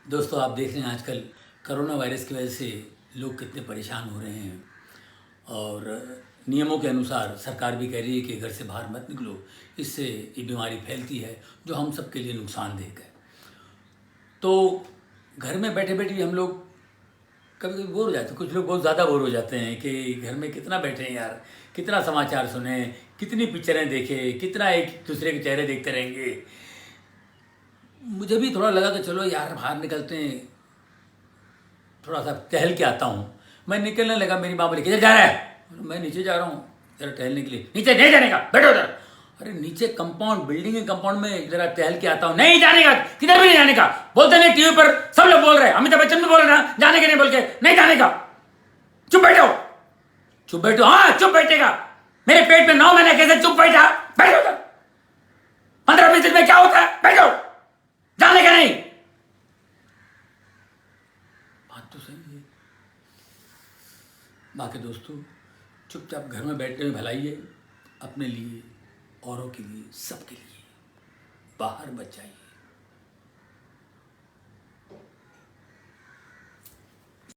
दोस्तों, आप देख रहे हैं आजकल कोरोना वायरस की वजह से लोग कितने परेशान हो रहे हैं और नियमों के अनुसार सरकार भी कह रही है कि घर से बाहर मत निकलो, इससे ये बीमारी फैलती है जो हम सब के लिए नुकसानदेह है। तो घर में बैठे बैठे भी हम लोग कभी कभी बोर हो जाते हैं। कुछ लोग बहुत ज़्यादा बोर हो जाते हैं कि घर में कितना बैठे हैं यार, कितना समाचार सुने, कितनी पिक्चरें देखें, कितना एक दूसरे के चेहरे देखते रहेंगे। मुझे भी थोड़ा लगा कि चलो यार बाहर निकलते हैं, थोड़ा सा टहल के आता हूँ। मैं निकलने लगा, मेरी माँ बोली किधर जा रहा है? मैं नीचे जा रहा हूँ जरा टहलने के लिए। नीचे नहीं जाने का, बैठो उधर। अरे नीचे कंपाउंड, बिल्डिंग के कंपाउंड में जरा टहल के आता हूँ। नहीं जाने का, किधर भी नहीं जाने का। बोलते नहीं, टीवी पर सब लोग बोल रहे हैं, अमिताभ बच्चन भी बोल रहे हैं जाने के, नहीं बोल के नहीं जाने का। चुप बैठो, चुप बैठो। हाँ चुप बैठेगा, मेरे पेट में 9 महीने कैसे चुप बैठा? बैठो उधर। 15-20 दिन में क्या होता है? बैठो, जाने का नहीं। बात तो सही है। बाकी दोस्तों, चुपचाप घर में बैठने में भलाई है, अपने लिए, औरों के लिए, सबके लिए। बाहर मत जाइए।